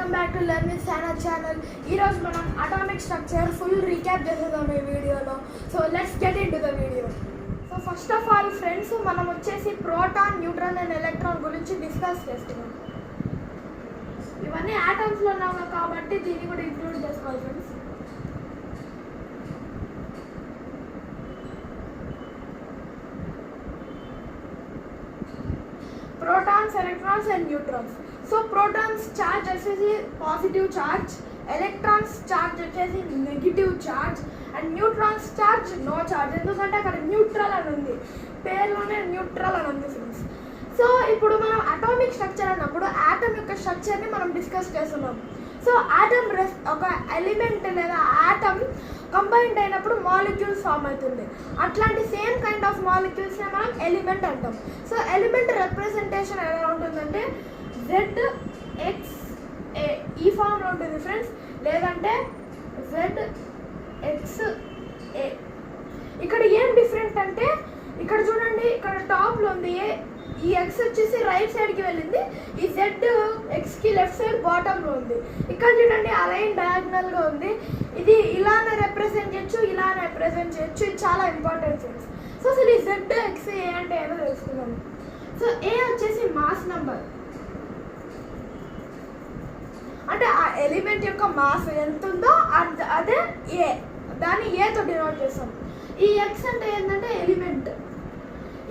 Welcome back to learn with Sana channel. ఈరోజు మనం atomic structure full recap చేసేద్దాం ఈ వీడియోలో. So let's get into the video. So first of all friends, మనం వచ్చేసి proton, neutron and electron గురించి discuss చేస్తున్నాం. ఇవన్నీ ఆటమ్స్లో ఉన్నాము కాబట్టి దీన్ని కూడా ఇంక్లూడ్ చేసుకోవాలి friends. Protons, electrons and neutrons. So protons charge వచ్చేసి పాజిటివ్ చార్జ్, ఎలక్ట్రాన్స్ చార్జ్ వచ్చేసి negative charge and neutrons charge no charge. ఎందుకంటే అక్కడ న్యూట్రల్ అని ఉంది, పేరులోనే న్యూట్రల్ అని ఉంది ఫ్రెండ్స్. సో ఇప్పుడు మనం అటామిక్ స్ట్రక్చర్ అన్నప్పుడు ఆటమ్ యొక్క స్ట్రక్చర్ని మనం డిస్కస్ చేస్తున్నాం. సో ఆటమ్ ఒక ఎలిమెంట్ లేదా ఆటమ్ కంబైన్డ్ అయినప్పుడు మాలిక్యూల్స్ ఫామ్ అవుతుంది. అట్లాంటి సేమ్ కైండ్ ఆఫ్ మాలిక్యూల్స్ని మనం ఎలిమెంట్ అంటాం. సో ఎలిమెంట్ రిప్రజెంటేషన్ ఎలా ఉంటుందంటే ZXA ఈ ఫామ్లో ఉంటుంది ఫ్రెండ్స్, లేదంటే ZXA. ఇక్కడ ఏం డిఫరెంట్ అంటే ఇక్కడ చూడండి, ఇక్కడ టాప్లో ఉంది ఈ ఎక్స్ వచ్చేసి రైట్ సైడ్కి వెళ్ళింది, ఈ జెడ్ ఎక్స్కి లెఫ్ట్ సైడ్ బాటంలో ఉంది. ఇక్కడ చూడండి అలైన్ డయాగ్నల్గా ఉంది. ఇది ఇలానే రిప్రజెంట్ చేయొచ్చు, ఇలానే రిప్రజెంట్ చేయొచ్చు. ఇది చాలా ఇంపార్టెంట్ ఫ్రెండ్స్. సో అసలు ఈ జెడ్ ఎక్స్ ఏ అంటే ఏదో తెలుసుకుందాం. సో ఏ వచ్చేసి మాస్ నెంబర్, అంటే ఆ ఎలిమెంట్ యొక్క మాస్ ఎంత ఉందో అదే ఏ, దాన్ని ఏతో డినోట్ చేస్తాం. ఈ ఎక్స్ అంటే ఏంటంటే ఎలిమెంట్,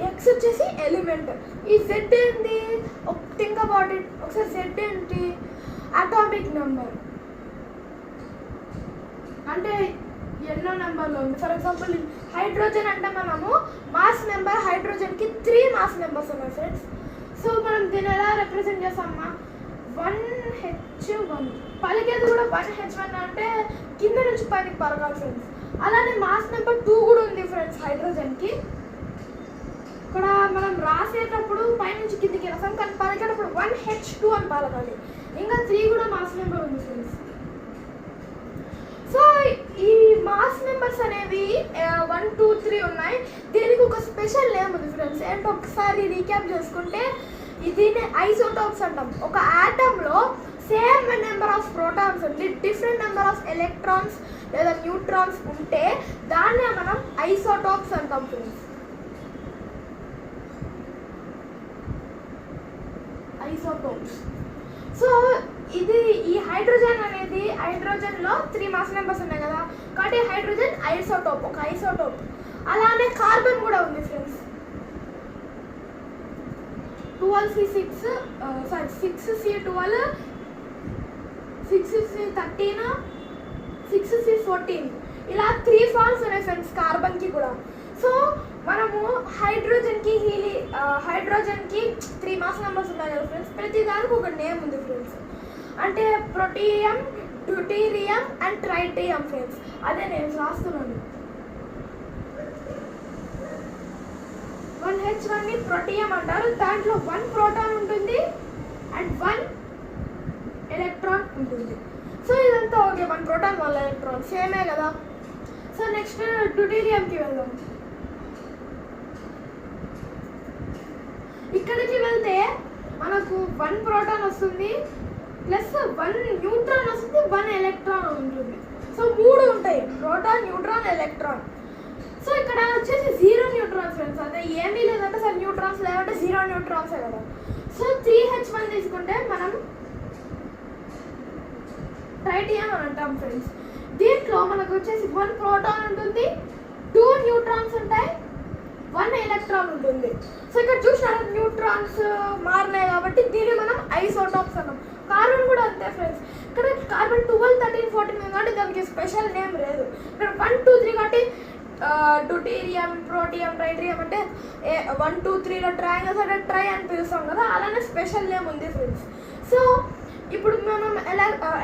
ఎక్స్ వచ్చేసి ఎలిమెంట్. ఈ జెడ్ ఏంటి, థింక్ అబౌట్ ఇట్ ఒకసారి. జెడ్ ఏంటి, అటామిక్ నెంబర్, అంటే ఎన్నో నెంబర్లో ఉంది. ఫర్ ఎగ్జాంపుల్ హైడ్రోజన్ అంటే మనము మాస్ నెంబర్, హైడ్రోజన్కి 3 మాస్ నెంబర్స్ ఉన్నాయి ఫ్రెండ్స్. సో మనం దీన్ని ఎలా రిప్రజెంట్ చేస్తామా, 1H1 పలికేది కూడా 1H1 అంటే కింద నుంచి పైకి పరగాలి ఫ్రెండ్స్. అలానే మాస్ నెంబర్ 2 కూడా ఉంది ఫ్రెండ్స్ హైడ్రోజన్కి. ఇక్కడ మనం రాసేటప్పుడు పైనుంచి కిందికి రాసాం, కానీ పలికేటప్పుడు 1H2 అని పలకాలి. ఇంకా 3 కూడా మాస్ నెంబర్ ఉంది ఫ్రెండ్స్. సో ఈ మాస్ నెంబర్స్ అనేవి 1, 2, 3 ఉన్నాయి. దీనికి ఒక స్పెషల్ నేమ్ ఉంది ఫ్రెండ్స్. ఏంటో ఒకసారి రీక్యాప్ చేసుకుంటే దీన్ని ఐసోటోప్స్ అంటాం. ఒక ఆటంలో సేమ్ నెంబర్ ఆఫ్ ప్రోటాన్స్ ఉండి డిఫరెంట్ నెంబర్ ఆఫ్ ఎలక్ట్రాన్స్ లేదా న్యూట్రాన్స్ ఉంటే దాన్నే మనం ఐసోటోప్స్ అంటాం ఫ్రెండ్స్. ఐసోటోప్స్. సో ఇది ఈ హైడ్రోజన్ అనేది, హైడ్రోజన్లో 3 మాస్ నెంబర్స్ ఉన్నాయి కదా, కాబట్టి హైడ్రోజన్ ఐసోటోప్, ఒక ఐసోటోప్. అలానే కార్బన్ కూడా ఉంది friends. 12C6 6C12 6C13 6C14 ఇలా 3 ఫార్మ్స్ ఉన్నాయి ఫ్రెండ్స్ కార్బన్కి కూడా. సో మనము హైడ్రోజన్కి హైడ్రోజన్కి 3 మాస్ నెంబర్స్ ఉన్నాయి కదా ఫ్రెండ్స్. ప్రతి దానికి ఒక నేమ్ ఉంది ఫ్రెండ్స్. అంటే ప్రొటీయం, డ్యూటీరియం అండ్ ట్రైటియం ఫ్రెండ్స్. అదే నేను రాస్తున్నాను. 1H1ని ప్రొటీయం అంటారు. దాంట్లో 1 ప్రోటాన్ ఉంటుంది అండ్ 1 ఎలక్ట్రాన్ ఉంటుంది. సో ఇదంతా ఓకే, 1 ప్రోటాన్ 1 ఎలక్ట్రాన్ సేమే కదా. సో నెక్స్ట్ డ్యూటీరియంకి వెళ్దాం. ఇక్కడికి వెళ్తే మనకు 1 ప్రోటాన్ వస్తుంది ప్లస్ 1 న్యూట్రాన్ వస్తుంది, 1 ఎలక్ట్రాన్ ఉంటుంది. సో 3 ఉంటాయి, ప్రోటాన్, న్యూట్రాన్, ఎలక్ట్రాన్. సో ఇక్కడ వచ్చేసి 0 న్యూట్రాన్స్ ఫ్రెండ్స్. అదే ఏమీ లేదంటే అసలు న్యూట్రాన్స్ లేదంటే 0 న్యూట్రాన్సే కదా. సో 3H1 తీసుకుంటే మనం ట్రైటియం అని అంటాం ఫ్రెండ్స్. దీంట్లో మనకు వచ్చేసి 1 ప్రోటాన్ ఉంటుంది, 2 న్యూట్రాన్స్ ఉంటాయి, 1 ఎలక్ట్రాన్ ఉంటుంది. సో ఇక్కడ చూసినారా న్యూట్రాన్స్ మారినాయి కాబట్టి దీన్ని మనం ఐసోటోప్స్ అన్నాం. కార్బన్ కూడా అంతే ఫ్రెండ్స్. ఇక్కడ కార్బన్ 12, 13, 14 ఉంది కాబట్టి దానికి స్పెషల్ నేమ్ లేదు. ఇక్కడ 1, 2, 3 కాబట్టి డ్యూటీరియం, ప్రోటియం, ట్రైటియం అంటే 1, 2, 3లో ట్రయాంగిల్స్ అంటే ట్రై అని పిలుస్తాం కదా, అలానే స్పెషల్ నేమ్ ఉంది ఫ్రెండ్స్. సో ఇప్పుడు మనం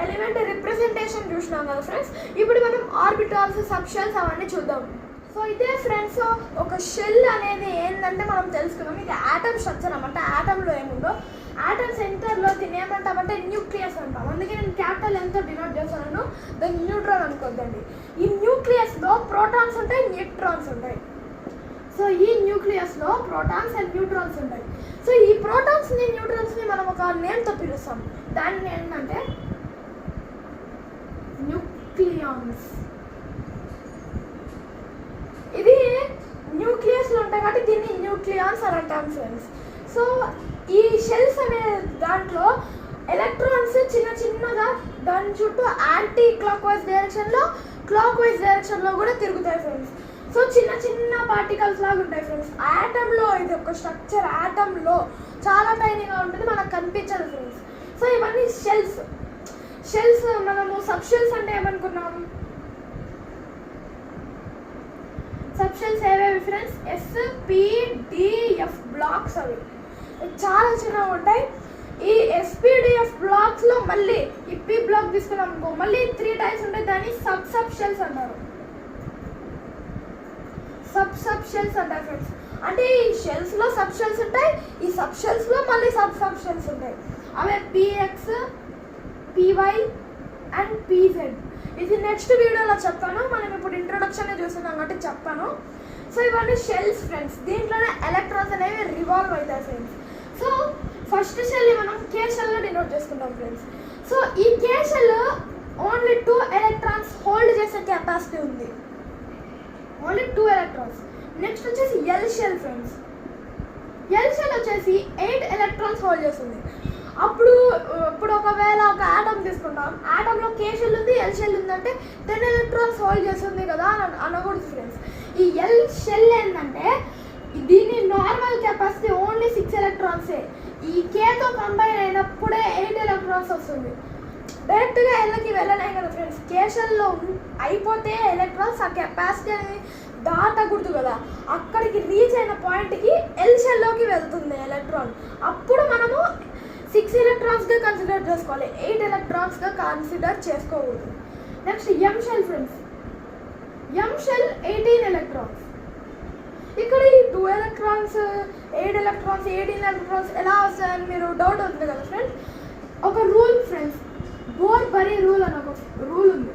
ఎలిమెంట్ రిప్రజెంటేషన్ చూసినాం కదా ఫ్రెండ్స్. ఇప్పుడు మనం ఆర్బిటాల్స్, సబ్షెల్స్ అవన్నీ చూద్దాం. సో ఇదే ఫ్రెండ్స్, ఒక షెల్ అనేది ఏంటంటే మనం తెలుసుకున్నాం. ఇది ఆటమ్ స్ట్రక్చర్ అన్నమాట. ఆటంలో ఏముందో, ఆటమ్ సెంటర్లో దీన్ని ఏమంటామంటే న్యూక్లియస్ అంటాం. అందుకే నేను క్యాపిటల్ ఎంతో డినోట్ చేస్తాను, దాన్ని న్యూట్రాన్ అనుకోద్దండి. ఈ న్యూక్లియస్లో ప్రోటాన్స్ ఉంటాయి, న్యూట్రాన్స్ ఉంటాయి. సో ఈ న్యూక్లియస్లో ప్రోటాన్స్ అండ్ న్యూట్రాన్స్ ఉంటాయి. సో ఈ ప్రోటాన్స్ని, న్యూట్రాన్స్ని మనం ఒక నేమ్తో పిలుస్తాం. దాన్ని ఏంటంటే న్యూక్లియాన్స్. ఇది న్యూక్లియస్లో ఉంటాయి కాబట్టి దీన్ని న్యూక్లియాన్స్ అని అంటాం ఫ్రెండ్స్. సో ఈ షెల్స్ అనే దాంట్లో ఎలక్ట్రాన్స్ చిన్న చిన్నగా దాని చుట్టూ యాంటీ క్లాక్ వైజ్ డైరెక్షన్లో, క్లాక్ వైజ్ డైరెక్షన్లో కూడా తిరుగుతాయి ఫ్రెండ్స్. సో చిన్న చిన్న పార్టికల్స్ లాగా ఉంటాయి ఫ్రెండ్స్. యాటంలో ఇది ఒక స్ట్రక్చర్, యాటంలో చాలా టైనీగా ఉంటుంది, మనకు కనిపించదు ఫ్రెండ్స్. సో ఇవన్నీ షెల్స్. షెల్స్ మనము సబ్షెల్స్ అంటే ఏమనుకున్నాము? సబ్షెల్స్ ఏవేవి ఫ్రెండ్స్? SPDF blocks. అవి చాలా చిన్నగా ఉంటాయి. ఈ SPDF బ్లాక్స్లో మళ్ళీ ఈ P బ్లాక్ తీసుకున్నాం అనుకో, మళ్ళీ 3 టైప్స్ ఉంటాయి. దాన్ని సబ్ షెల్స్ అంటారు. సబ్ షెల్స్ అంటారు ఫ్రెండ్స్. అంటే ఈ షెల్స్లో సబ్ షెల్స్ ఉంటాయి, ఈ సబ్ షెల్స్లో మళ్ళీ సబ్ షెల్స్ ఉంటాయి. అవే PX, PY అండ్ PZ. ఇది నెక్స్ట్ వీడియోలో చెప్తాను. మనం ఇప్పుడు ఇంట్రొడక్షన్ చూస్తున్నాం కాబట్టి చెప్పాను. సో ఇవన్నీ షెల్స్ ఫ్రెండ్స్. దీంట్లోనే ఎలక్ట్రాన్స్ అనేవి రివాల్వ్ అవుతాయి ఫ్రెండ్స్. సో ఫస్ట్ షెల్ని మనం K షెల్లో డినోట్ చేసుకుంటాం ఫ్రెండ్స్. సో ఈ K shell only 2 electrons hold చేసే కెపాసిటీ ఉంది. Only 2 electrons. నెక్స్ట్ వచ్చేసి L shell friends. L shell వచ్చేసి 8 ఎలక్ట్రాన్స్ హోల్డ్ చేస్తుంది. ఇప్పుడు ఒకవేళ ఒక ఆటమ్ తీసుకుంటాం, ఆటంలో K షెల్ ఉంది, L షెల్ ఉందంటే 10 ఎలక్ట్రాన్స్ హోల్డ్ చేస్తుంది కదా అని అనకూడదు ఫ్రెండ్స్. ఈ L షెల్ ఏంటంటే దీని నార్మల్ కెపాసిటీ ఓన్లీ 6 ఎలక్ట్రాన్సే. ఈ Kతో కంబైన్ అయినప్పుడే 8 ఎలక్ట్రాన్స్ వస్తుంది. డైరెక్ట్గా Lకి వెళ్ళలేం కదా ఫ్రెండ్స్. K షెల్లో అయిపోతే ఎలక్ట్రాన్స్ ఆ కెపాసిటీ అనేది దాటకూడదు కదా, అక్కడికి రీచ్ అయిన పాయింట్కి L షెల్లోకి వెళ్తుంది ఎలక్ట్రాన్. అప్పుడు మనము 6 ఎలక్ట్రాన్స్గా కన్సిడర్ చేసుకోవాలి, 8 ఎలక్ట్రాన్స్గా కన్సిడర్ చేసుకోకూడదు. Next M shell friends. M shell 18 electrons. ఇక్కడ ఈ 2 ఎలక్ట్రాన్స్ 8 ఎలక్ట్రాన్స్ 18 ఎలక్ట్రాన్స్ ఎలా వస్తాయని మీరు డౌట్ అవుతుంది కదా ఫ్రెండ్స్. ఒక rule friends, Bohr Bury rule అని ఒక రూల్ ఉంది.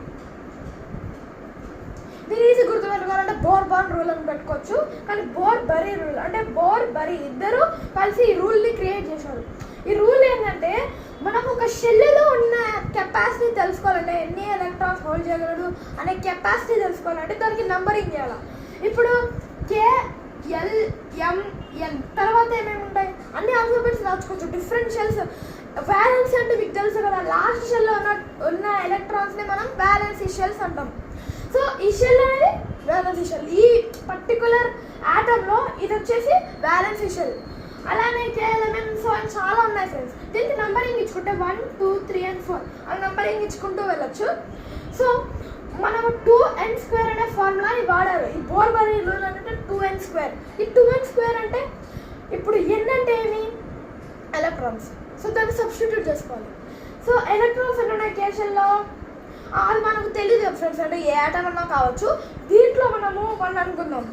దీన్ని ఈజీ గుర్తుపెట్టుకోవాలంటే బోర్ బాన్ రూల్ అని పెట్టుకోవచ్చు. కానీ బోర్ బరీ రూల్ అంటే బోర్ బరీ ఇద్దరు కలిసి ఈ రూల్ని క్రియేట్ చేశారు. ఈ రూల్ ఏంటంటే మనకు ఒక షెల్లో ఉన్న కెపాసిటీ తెలుసుకోవాలంటే ఎన్ని ఎలక్ట్రాన్స్ హోల్డ్ చేయగలడు అనే కెపాసిటీ తెలుసుకోవాలంటే దానికి నంబరింగ్ చేయాలి. ఇప్పుడు K, L, M, N తర్వాత ఏమేమి ఉంటాయి అన్ని ఆల్ఫాబెట్స్ రాసుకోవచ్చు. Different shells. వ్యాలెన్సీ అంటే మీకు తెలుసు కదా, లాస్ట్ షెల్లో ఉన్న ఎలక్ట్రాన్స్ని మనం వ్యాలెన్సీ షెల్స్ అంటాం. సో ఈ షెల్ అనేది వ్యాలెన్సీ షెల్. ఈ పర్టికులర్ ఆటంలో ఇది వచ్చేసి వ్యాలెన్సీ షెల్. అలానే KLMN సో అని చాలా ఉన్నాయి ఫ్రెండ్స్. దీనికి నంబరింగ్ ఇచ్చుకుంటే 1, 2, 3 and 4 అని నంబరింగ్ ఇచ్చుకుంటూ వెళ్ళొచ్చు. సో మనము 2n² అనే ఫార్ములాని వాడారు. ఈ బోర్ బరీ రూల్ అంటే 2n². ఈ 2n² అంటే ఇప్పుడు n అంటే ఏమి? ఎలక్ట్రాన్స్. సో దాన్ని సబ్స్టిట్యూట్ చేసుకోవాలి. సో ఎలక్ట్రాన్స్ ఎన్ని ఉన్నాయి K షెల్లో అది మనకు తెలియదు ఫ్రెండ్స్. అంటే ఏ ఆటం అన్నా కావచ్చు. దీంట్లో మనము 1 అనుకుందాం.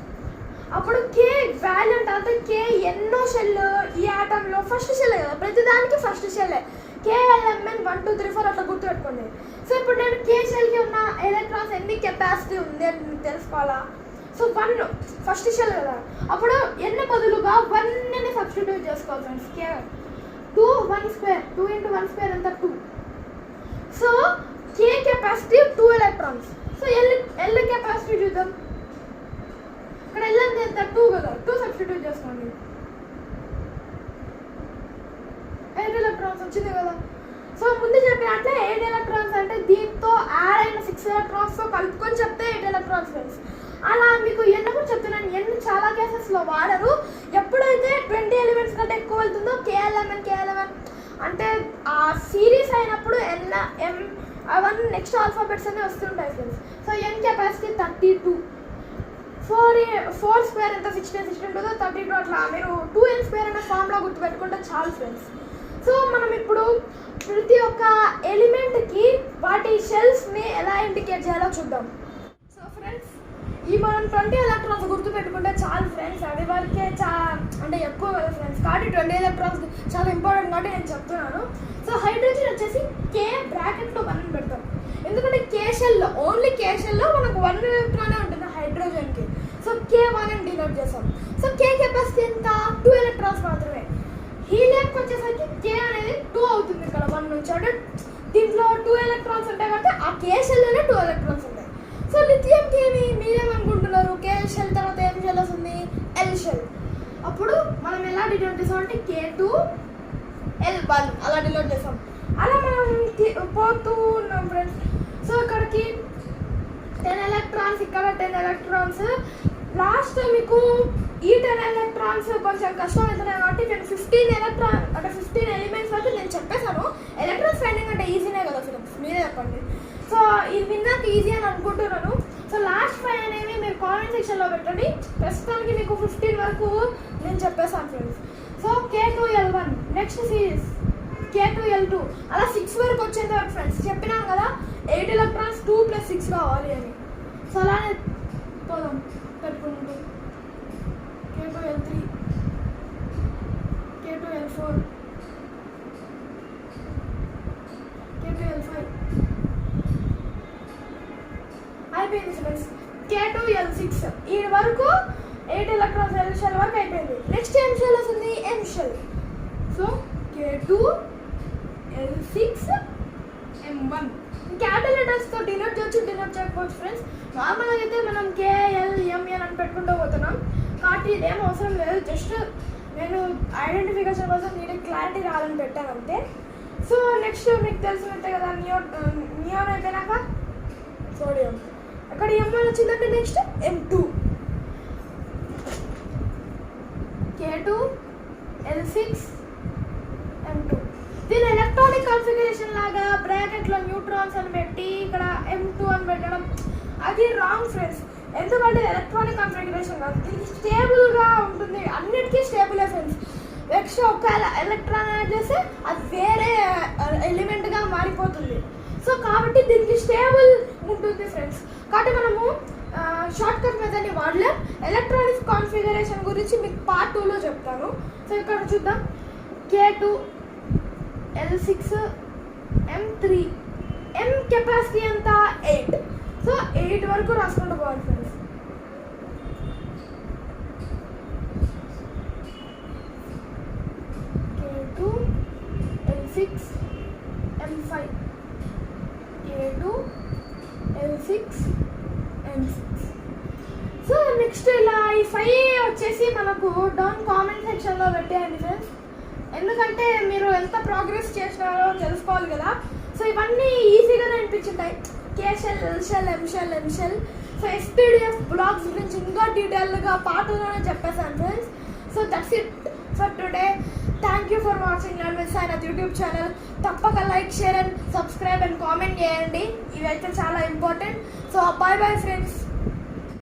అప్పుడు K వాల్యూ అంటే K ఎన్నో షెల్ ఈ ఆటంలో ఫస్ట్ షెల్ కదా, ప్రతిదానికి ఫస్ట్ షెల్. KLMN 1, 2, 3, 4 అట్లా గుర్తుపెట్టుకోండి. సో ఇప్పుడు నేను K షెల్కి ఉన్న ఎలక్ట్రాన్స్ ఎన్ని కెపాసిటీ ఉంది అని తెలుసుకోవాలా. సో 1 ఫస్ట్ షెల్ కదా, అప్పుడు n బదులుగా 1ని సబ్స్టిట్యూట్ చేసుకోవాలి ఫ్రెండ్స్. K 2, 1² 2 × 1² ఎంత 2. So K capacity 2 electrons. So L capacity చూద్దాం. ఇక్కడ L అంటే ఎంత 2 కదా, 2 సబ్స్టిట్యూట్ చేసుకోండి. 8 ఎలక్ట్రాన్స్ వచ్చింది కదా. సో ముందు చెప్పినట్లే 8 ఎలక్ట్రాన్స్ అంటే దీంతో యాడ్ అయిన 6 ఎలక్ట్రాన్స్తో కలుపుకొని చెప్తే 8 ఎలక్ట్రాన్స్ ఫ్రెండ్స్. అలా మీకు ఎన్న కూడా చెప్తున్నాను, ఎన్ని చాలా కేసెస్లో వాడరు. ఎప్పుడైతే 20 ఎలిమెంట్స్ కంటే ఎక్కువ వెళ్తుందో KLMN అంటే ఆ సిరీస్ అయినప్పుడు N, M అవన్నీ నెక్స్ట్ ఆల్ఫాబెట్స్ అన్నీ వస్తుంటాయి ఫ్రెండ్స్. So N capacity 32. 4² ఎంత 16 ఉంటుందో 32 అట్లా మీరు 2n² అనే ఫార్ములా గుర్తుపెట్టుకుంటే చాలు ఫ్రెండ్స్. సో మనం ఇప్పుడు ప్రతి ఒక్క ఎలిమెంట్కి వాటి షెల్స్ని ఎలా ఇండికేట్ చేయాలో చూద్దాం. సో ఫ్రెండ్స్ ఈ మనం 20 ఎలక్ట్రాన్స్ గుర్తుపెట్టుకుంటే చాలు ఫ్రెండ్స్. అది వరకే అంటే ఎక్కువ కదా ఫ్రెండ్స్. కాబట్టి 20 ఎలక్ట్రాన్స్ చాలా ఇంపార్టెంట్ కాబట్టి నేను చెప్తున్నాను. సో హైడ్రోజన్ వచ్చేసి K బ్రాకెట్లో 1 పెడతాం. ఎందుకంటే K షెల్లో ఓన్లీ K షెల్లో మనకు 1 ఎలక్ట్రానే ఉంటుంది హైడ్రోజన్కి. సో K1 అని డినోట్ చేస్తాం. సో K కెపాసిటీ ఎంత 2 ఎలక్ట్రాన్స్ మాత్రమే. హీలియంకి వచ్చేసరికి K అనేది 2 అవుతుంది. ఇక్కడ 1 నుంచి అంటే దీంట్లో 2 ఎలక్ట్రాన్స్ ఉంటాయి కాబట్టి ఆ కే షెల్లోనే 2 ఎలక్ట్రాన్స్ ఉంటాయి. సో లిథియంకి ఏమి మీరేమనుకుంటున్నారు? కే షెల్ తర్వాత ఏం షెల్ వస్తుంది? L shell. అప్పుడు మనం ఎలా డినోట్ చేసాం అంటే K2L1 అలా డినోట్ చేసాం. అలా మనం పోతూ ఉన్నాం ఫ్రెండ్స్. సో ఇక్కడికి 10 ఎలక్ట్రాన్స్, ఇక్కడ 10 ఎలక్ట్రాన్స్. లాస్ట్ మీకు ఈ 10 ఎలక్ట్రాన్స్ కొంచెం కష్టం అవుతున్నాయి కాబట్టి నేను 15 ఎలక్ట్రాన్ అంటే 15 ఎలిమెంట్స్ వరకు నేను చెప్పేశాను. ఎలక్ట్రాన్స్ ఫైండింగ్ అంటే ఈజీనే కదా ఫ్రెండ్స్, మీరే చెప్పండి. సో ఇది విన్నాక ఈజీ అని అనుకుంటున్నాను. సో లాస్ట్ 5 అనేవి మీరు కామెంట్ సెక్షన్లో పెట్టండి. ప్రస్తుతానికి మీకు 15 వరకు నేను చెప్పేశాను friends. So K2L1, next series K2L2, అలా 6 వరకు వచ్చేంత వరకు ఫ్రెండ్స్ చెప్పినాం కదా 8 ఎలక్ట్రాన్స్ 2 + 6 కావాలి అని. సో అలానే పోదాం పెట్టుకుంటూ K2L3, K2L4, K2L5 అయిపోయింది ఫ్రెండ్స్. K2L6 ఈ వరకు 8 ఎలక్ట్రాన్స్ ఎల్ షెల్ వరకు అయిపోయింది. నెక్స్ట్ ఏం షెల్ వస్తుంది? M shell. So K2L6 M1 capital లెటర్స్తో డినోట్ చేయొచ్చు, డినోట్ చేయకపోవచ్చు ఫ్రెండ్స్. నార్మల్గా అయితే మనం KLMN అని పెట్టుకుంటూ పోతున్నాం కాబట్టి ఇదేం అవసరం లేదు. జస్ట్ నేను ఐడెంటిఫికేషన్ కోసం నీకు క్లారిటీ రావాలని పెట్టాను అంతే. సో నెక్స్ట్ మీకు తెలిసినట్టే కదా నియాన్ అయిపోయినాక సోడియం. అక్కడ M1 వచ్చిందంటే నెక్స్ట్ M2, K2L6 M2. దీని ఎలక్ట్రానిక్ కాన్ఫిగరేషన్ లాగా బ్రాకెట్లో న్యూట్రాన్స్ అని పెట్టి ఇక్కడ M2 అని పెట్టడం అది రాంగ్ ఫ్రెండ్స్. ఎందుకంటే ఎలక్ట్రానిక్ కాన్ఫిగరేషన్ కాదు, ఇది స్టేబుల్గా ఉంటుంది, అన్నిటికీ స్టేబులే ఫ్రెండ్స్. ఎక్స్ట్రా ఒక ఎలక్ట్రాన్ యాడ్ చేస్తే అది వేరే ఎలిమెంట్గా మారిపోతుంది. సో కాబట్టి దీనికి స్టేబుల్ ఉంటుంది ఫ్రెండ్స్. కాబట్టి మనము షార్ట్ కట్ మెథడ్ని వాడలేం. ఎలక్ట్రానిక్ కాన్ఫిగరేషన్ గురించి మీకు పార్ట్ 2లో చెప్తాను. సో ఇక్కడ చూద్దాం. K2L6 M3, M కెపాసిటీ ఎంత? 8. సో 8 వరకు రాసుకుంటూ పోవాలి friends. K2L6 M5, K2L6 M6. So next ఇలా ఈ 5 వచ్చేసి మనకు డౌన్ కామెంట్ సెక్షన్లో పెట్టేయండి ఫ్రెండ్స్. ఎందుకంటే మీరు ఎంత ప్రోగ్రెస్ చేసినారో తెలుసుకోవాలి కదా. సో ఇవన్నీ ఈజీగానే అనిపించుంటాయి. K shell, L shell, M shell, N shell. So SPDF blocks గురించి ఇంకా డీటెయిల్గా పార్ట్ 2లోనే చెప్పేశాను friends. So that's it for today. Thank you for watching learn science YouTube channel. తప్పక like, share and subscribe and comment చేయండి, ఇవైతే చాలా important. So bye bye friends.